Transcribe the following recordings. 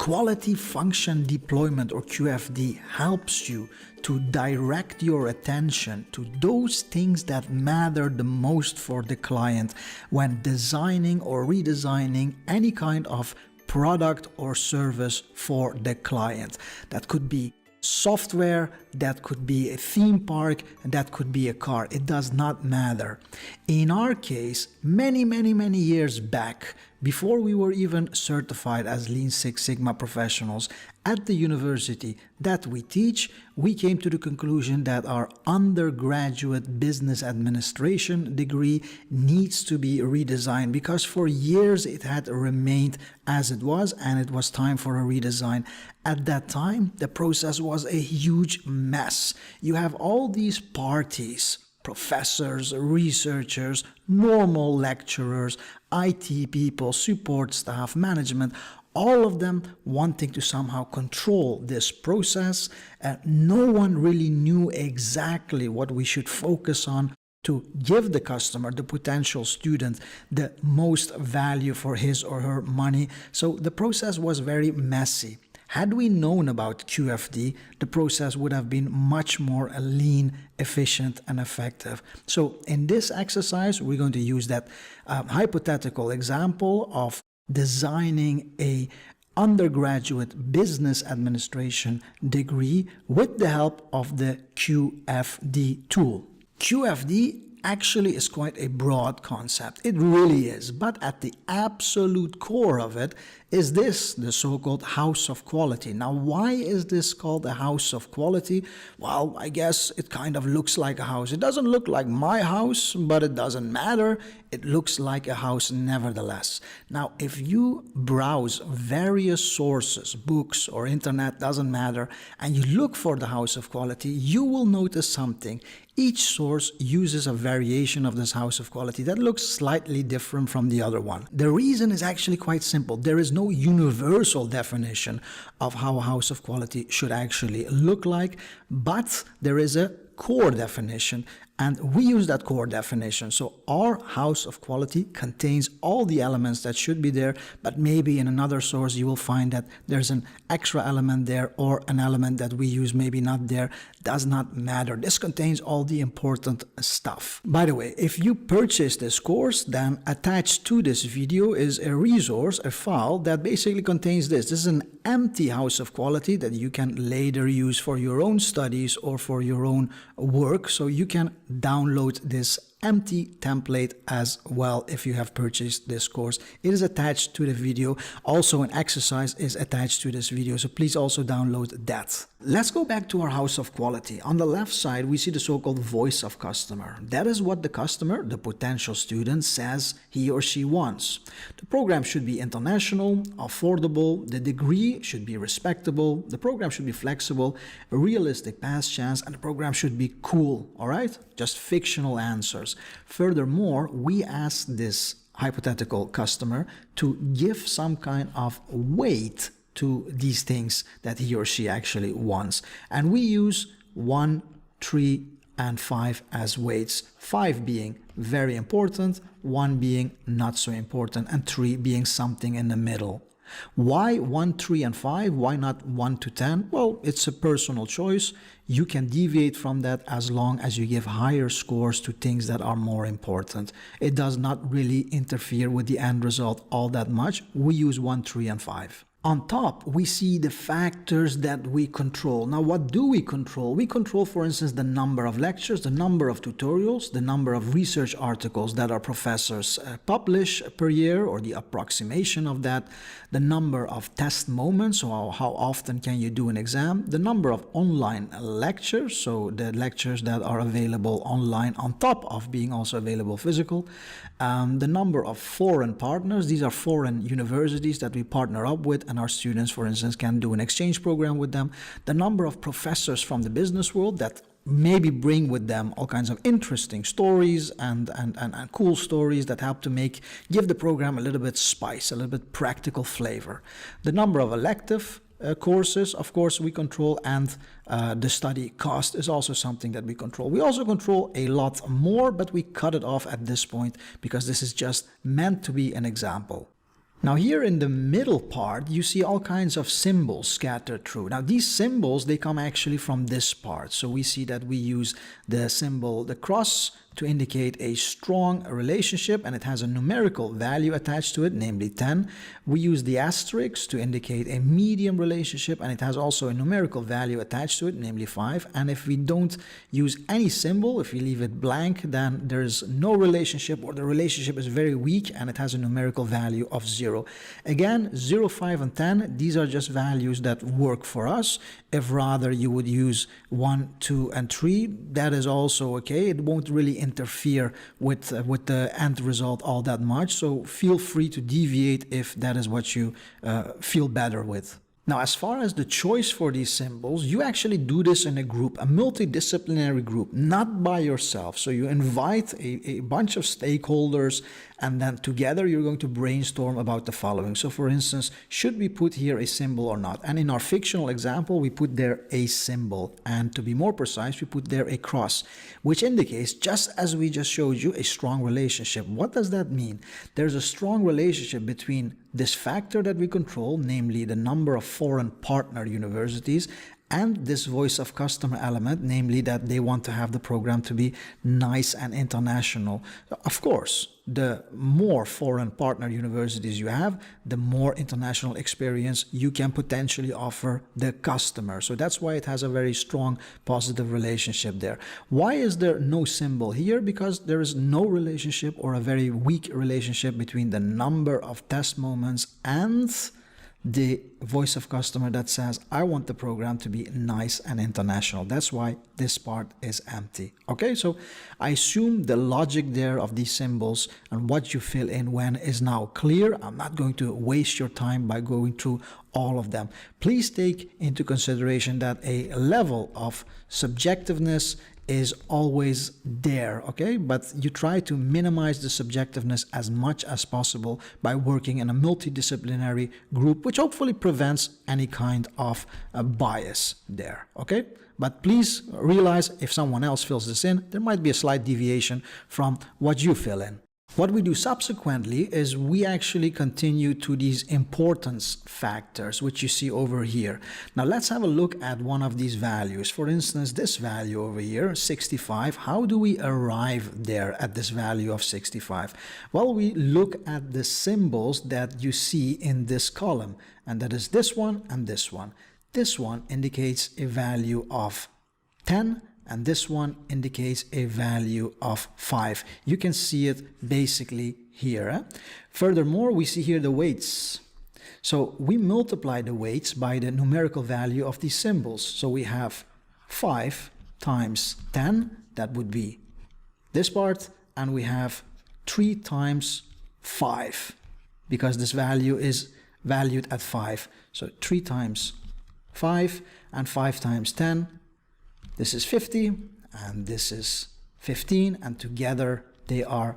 Quality Function Deployment, or QFD, helps you to direct your attention to those things that matter the most for the client when designing or redesigning any kind of product or service for the client. That could be software, that could be a theme park, and that could be a car. It does not matter. In our case, many years back, before we were even certified as Lean Six Sigma professionals at the university that we teach, we came to the conclusion that our undergraduate business administration degree needs to be redesigned, because for years it had remained as it was and it was time for a redesign. At that time, the process was a huge mess. You have all these parties, professors, researchers, normal lecturers, IT people, support staff, management, all of them wanting to somehow control this process. No one really knew exactly what we should focus on to give the customer, the potential student, the most value for his or her money. So the process was very messy. Had we known about QFD, the process would have been much more lean, efficient, and effective. So in this exercise, we're going to use that hypothetical example of designing a undergraduate business administration degree with the help of the QFD tool. QFD actually is quite a broad concept. It really is. But at the absolute core of it is this, the so-called house of quality. Now, why is this called a house of quality? Well, I guess it kind of looks like a house. It doesn't look like my house, but it doesn't matter. It looks like a house nevertheless. Now, if you browse various sources, books or internet, doesn't matter, and you look for the house of quality, you will notice something. Each source uses a variation of this house of quality that looks slightly different from the other one. The reason is actually quite simple. There is no universal definition of how a house of quality should actually look like, but there is a core definition, and we use that core definition. So our house of quality contains all the elements that should be there, but maybe in another source you will find that there's an extra element there, or an element that we use maybe not there. Does not matter. This contains all the important stuff. By the way, if you purchase this course, then attached to this video is a resource, a file that basically contains this. This is an empty house of quality that you can later use for your own studies or for your own work. So you can download this empty template as well if you have purchased this course. It is attached to the video. Also, an exercise is attached to this video, so please also download that. Let's go back to our house of quality. On the left side, we see the so-called voice of customer. That is what the customer, the potential student, says he or she wants. The program should be international, affordable, the degree should be respectable, the program should be flexible, a realistic pass chance, and the program should be cool, all right? Just fictional answers. Furthermore, we ask this hypothetical customer to give some kind of weight to these things that he or she actually wants. And we use 1, 3, and 5 as weights. 5 being very important, 1 being not so important, and 3 being something in the middle. Why 1, 3, and 5? Why not 1 to 10? Well, it's a personal choice. You can deviate from that as long as you give higher scores to things that are more important. It does not really interfere with the end result all that much. We use 1, 3, and 5. On top, we see the factors that we control. Now, what do we control? We control, for instance, the number of lectures, the number of tutorials, the number of research articles that our professors publish per year, or the approximation of that, the number of test moments, so how often can you do an exam, the number of online lectures, so the lectures that are available online on top of being also available physical, the number of foreign partners. These are foreign universities that we partner up with, and our students, for instance, can do an exchange program with them. The number of professors from the business world that maybe bring with them all kinds of interesting stories and cool stories that help to give the program a little bit spice, a little bit practical flavor. The number of elective courses, of course, we control, and the study cost is also something that we control. We also control a lot more, but we cut it off at this point because this is just meant to be an example. Now here in the middle part, you see all kinds of symbols scattered through. Now these symbols, they come actually from this part. So we see that we use the symbol, the cross, to indicate a strong relationship, and it has a numerical value attached to it, namely 10. We use the asterisk to indicate a medium relationship, and it has also a numerical value attached to it, namely 5. And if we don't use any symbol, if we leave it blank, then there's no relationship, or the relationship is very weak and it has a numerical value of 0. Again, 0, 5, and 10, these are just values that work for us. If rather you would use 1, 2, and 3, that is also okay. It won't really interfere with the end result all that much. So feel free to deviate if that is what you feel better with. Now, as far as the choice for these symbols, you actually do this in a group, a multidisciplinary group, not by yourself. So you invite a bunch of stakeholders, and then together you're going to brainstorm about the following. So for instance, should we put here a symbol or not? And in our fictional example, we put there a symbol. And to be more precise, we put there a cross, which indicates, just as we just showed you, a strong relationship. What does that mean? There's a strong relationship between this factor that we control, namely the number of foreign partner universities, and this voice of customer element, namely that they want to have the program to be nice and international. Of course, the more foreign partner universities you have, the more international experience you can potentially offer the customer. So that's why it has a very strong positive relationship there. Why is there no symbol here? Because there is no relationship, or a very weak relationship, between the number of test moments and the voice of customer that says, I want the program to be nice and international. That's why this part is empty. Okay, so I assume the logic there of these symbols and what you fill in when is now clear. I'm not going to waste your time by going through all of them. Please take into consideration that a level of subjectiveness is always there, okay? But you try to minimize the subjectiveness as much as possible by working in a multidisciplinary group, which hopefully prevents any kind of bias there, okay? But please realize, if someone else fills this in, there might be a slight deviation from what you fill in. What we do subsequently is we actually continue to these importance factors, which you see over here. Now let's have a look at one of these values. For instance, this value over here, 65. How do we arrive there at this value of 65? Well, we look at the symbols that you see in this column, and that is this one and this one. This one indicates a value of 10, and this one indicates a value of 5. You can see it basically here. Furthermore, we see here the weights. So we multiply the weights by the numerical value of these symbols. So we have 5 times 10, that would be this part, and we have 3 times 5, because this value is valued at 5. So 3 times 5 and 5 times 10. This is 50, and this is 15, and together they are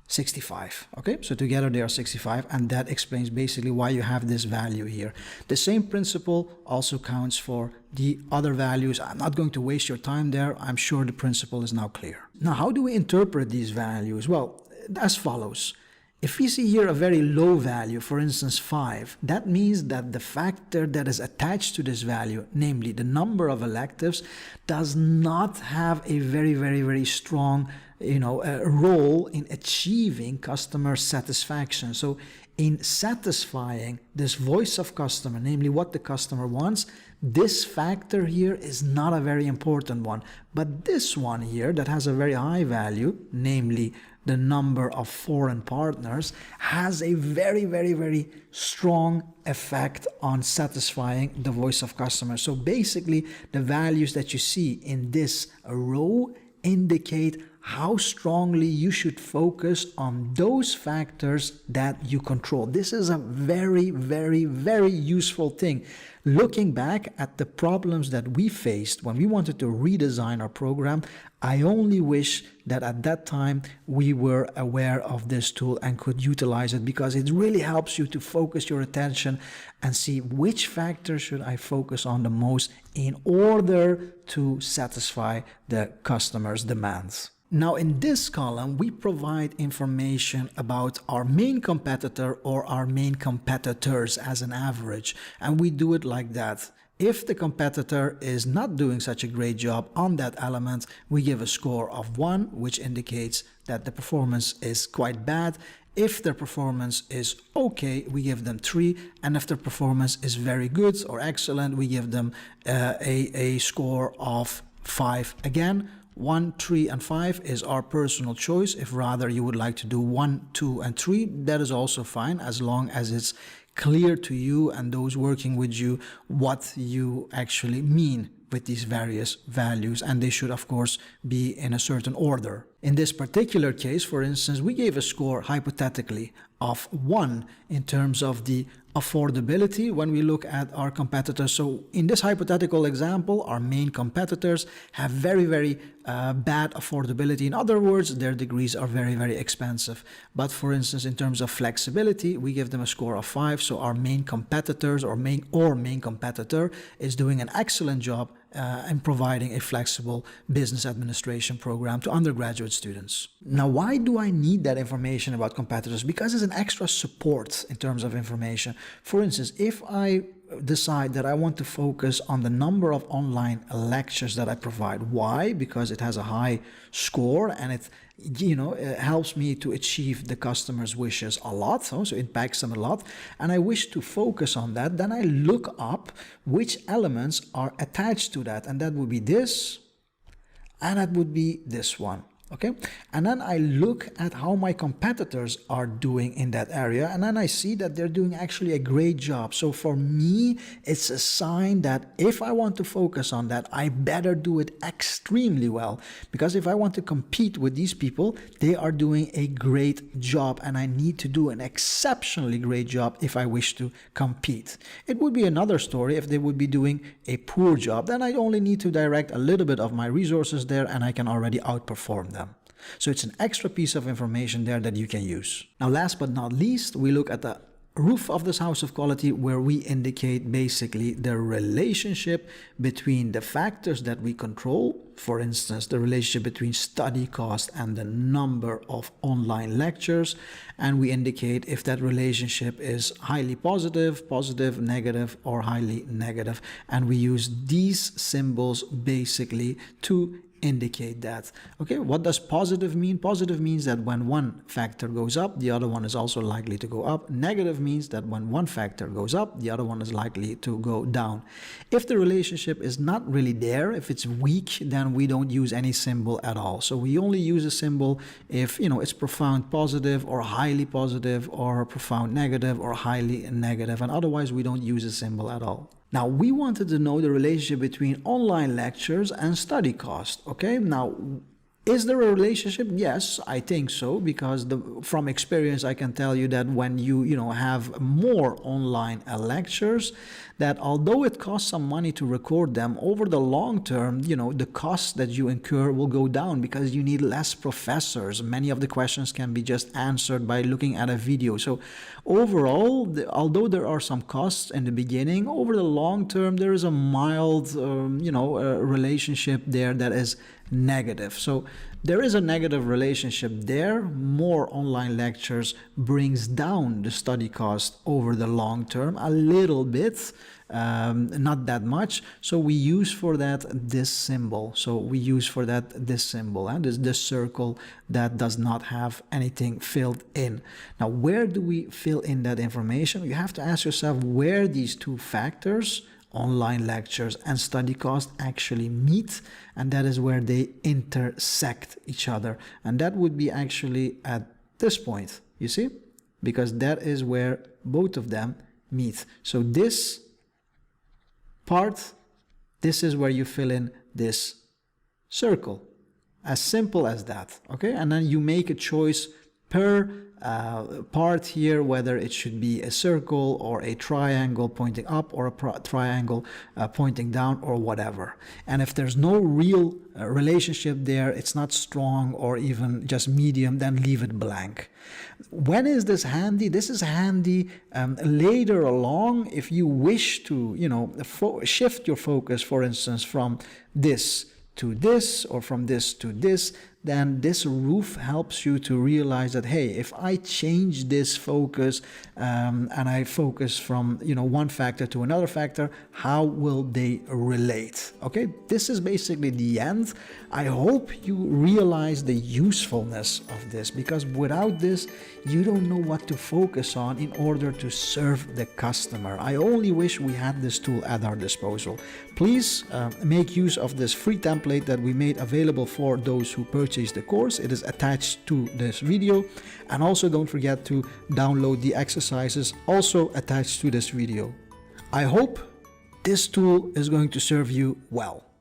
65. Okay, so together they are 65, and that explains basically why you have this value here. The same principle also counts for the other values. I'm not going to waste your time there. I'm sure the principle is now clear. Now, how do we interpret these values? Well, as follows. If we see here a very low value, for instance 5, that means that the factor that is attached to this value, namely the number of electives, does not have a very strong role in achieving customer satisfaction. So in satisfying this voice of customer, namely what the customer wants, this factor here is not a very important one. But this one here that has a very high value, namely the number of foreign partners, has a very strong effect on satisfying the voice of customer. So basically, the values that you see in this row indicate how strongly you should focus on those factors that you control. This is a very useful thing. Looking back at the problems that we faced when we wanted to redesign our program, I only wish that at that time we were aware of this tool and could utilize it, because it really helps you to focus your attention and see which factor should I focus on the most in order to satisfy the customer's demands. Now in this column, we provide information about our main competitor or our main competitors as an average. And we do it like that. If the competitor is not doing such a great job on that element, we give a score of 1, which indicates that the performance is quite bad. If their performance is okay, we give them 3. And if their performance is very good or excellent, we give them a score of 5. Again, 1, 3, and 5 is our personal choice. If rather you would like to do 1, 2, and 3, that is also fine, as long as it's clear to you and those working with you what you actually mean with these various values, and they should of course be in a certain order. In this particular case, for instance, we gave a score hypothetically of 1 in terms of the affordability when we look at our competitors. So in this hypothetical example, our main competitors have very bad affordability. In other words, their degrees are very expensive. But for instance, in terms of flexibility, we give them a score of 5. So our main competitors or main competitor is doing an excellent job in providing a flexible business administration program to undergraduate students. Now, why do I need that information about competitors? Because it's an extra support in terms of information. For instance, if I decide that I want to focus on the number of online lectures that I provide. Why? Because it has a high score and it helps me to achieve the customer's wishes a lot, so it impacts them a lot, and I wish to focus on that. Then I look up which elements are attached to that, and that would be this, and that would be this one. Okay, and then I look at how my competitors are doing in that area, and then I see that they're doing actually a great job. So for me, it's a sign that if I want to focus on that, I better do it extremely well, because if I want to compete with these people, they are doing a great job, and I need to do an exceptionally great job if I wish to compete. It would be another story if they would be doing a poor job. Then I only need to direct a little bit of my resources there, and I can already outperform them. So it's an extra piece of information there that you can use. Now, last but not least, we look at the roof of this house of quality, where we indicate basically the relationship between the factors that we control. For instance, the relationship between study cost and the number of online lectures. And we indicate if that relationship is highly positive, negative, or highly negative. And we use these symbols basically to indicate that. Okay, what does positive mean? Positive means that when one factor goes up, the other one is also likely to go up. Negative means that when one factor goes up, the other one is likely to go down. If the relationship is not really there, if it's weak, then we don't use any symbol at all. So we only use a symbol if it's profound positive or highly positive or profound negative or highly negative, and otherwise we don't use a symbol at all. Now, we wanted to know the relationship between online lectures and study cost. Okay, now, is there a relationship? Yes, I think so, because from experience, I can tell you that when you have more online lectures, that although it costs some money to record them, over the long term, the costs that you incur will go down because you need less professors. Many of the questions can be just answered by looking at a video. So overall, although there are some costs in the beginning, over the long term, there is a mild, relationship there that is negative. So there is a negative relationship there. More online lectures brings down the study cost over the long term a little bit, not that much. So we use for that this symbol. So we use for that this symbol, and this circle that does not have anything filled in. Now, where do we fill in that information? You have to ask yourself where these two factors, online lectures and study cost, actually meet, and that is where they intersect each other, and that would be actually at this point, you see, because that is where both of them meet. So this part, this is where you fill in this circle, as simple as that. Okay, and then you make a choice per part here, whether it should be a circle or a triangle pointing up or a triangle pointing down or whatever. And if there's no real relationship there, it's not strong or even just medium, then leave it blank. When is this handy? This is handy later along if you wish to, shift your focus, for instance, from this to this or from this to this. then this roof helps you to realize that, hey, if I change this focus and I focus from one factor to another factor, how will they relate? Okay, this is basically the end. I hope you realize the usefulness of this, because without this, you don't know what to focus on in order to serve the customer. I only wish we had this tool at our disposal. Please make use of this free template that we made available for those who purchase the course. It is attached to this video. And also don't forget to download the exercises also attached to this video. I hope this tool is going to serve you well.